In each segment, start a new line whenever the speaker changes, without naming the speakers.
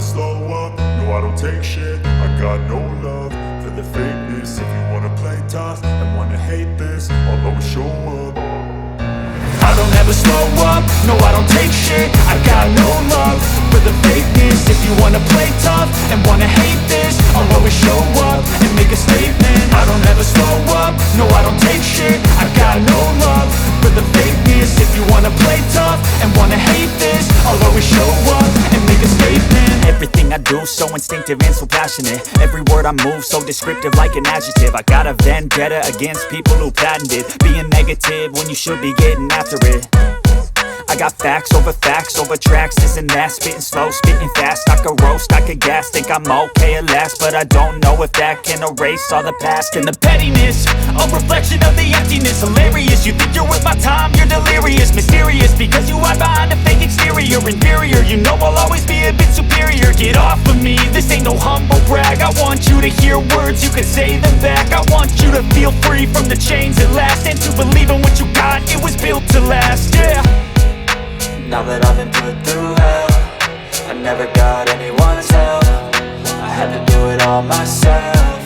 slow up, no I don't take shit. I got no love for the fakeness. If you wanna play tough and wanna hate this, I'll always show up. I don't ever slow up, no I don't take shit. I got no love for the fakeness. If you wanna play tough and wanna hate this, I'll always show up and make a statement. I don't ever slow up, no I don't take shit. I got no love for the fakeness. If you wanna play tough and wanna hate this, I'll always show up and make a statement.
Everything I do so instinctive and so passionate. Every word I move so descriptive like an adjective. I got a vendetta against people who patented being negative when you should be getting after it. I got facts over tracks, this and that. Spitting slow, spitting fast, I could roast, I could gas. Think I'm okay at last, but I don't know if that can erase all the past. And the pettiness, a reflection of the emptiness. Hilarious, you think you're worth my time, you're delirious. Mysterious, because you hide behind a fake exterior. Inferior, you know I'll always be a bit superior. Get off of me, this ain't no humble brag. I want you to hear words, you can say them back. I want you to feel free from the chains at last, and to believe in what you got, it was built to last, yeah.
Now that I've been put through hell, I never got anyone's help. I had to do it all myself.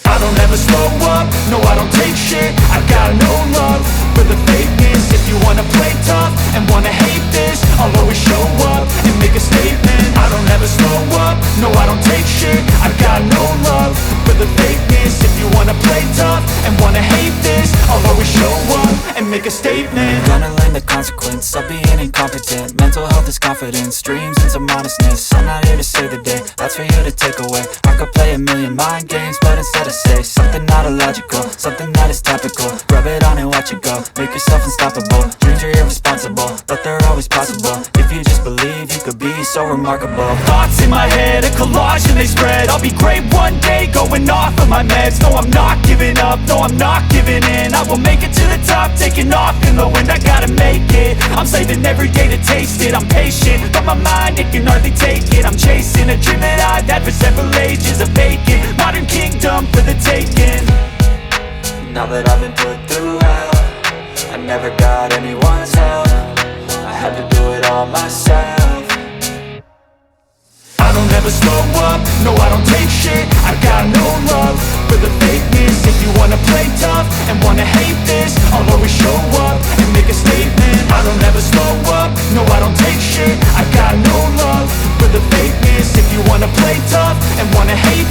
I don't ever slow up, no I don't take shit. I got no love for the fakeness. If you wanna play tough and wanna hate this, I'll always show up and make a statement. I don't ever slow up, no I don't take shit. I got no love for the fakeness. If you wanna play tough and wanna hate this, I'll always show up and make a statement.
Gonna learn the consequence of being incompetent. Mental health is confidence, dreams and some honestness. I'm not here to save the day, that's for you to take away. I could play a million mind games, but instead I say something not illogical, something that is topical. Rub it on and watch it go, make yourself unstoppable. Dreams are irresponsible, but they're always possible. If you just believe, you could be so remarkable.
Thoughts in my head, a collage and they spread. I'll be great one day, going off of my meds. No, I'm not giving up, no, I'm not giving in. I will make it to the top, taking off in the wind. I gotta make it, I'm saving every day to taste it. I'm patient, but my mind, it can hardly take it. I'm chasing a dream that I've had for several ages. A vacant, modern kingdom for the taking.
Now that I've been put through hell, I never got anyone's help. I had to do it all myself.
I don't ever slow up, no I don't take shit. I got no love for the fakeness. If you wanna play tough and wanna hate this, I'll always show up and make a statement. I don't ever slow up, no I don't take shit. I got no love for the fakeness. If you wanna play tough and wanna hate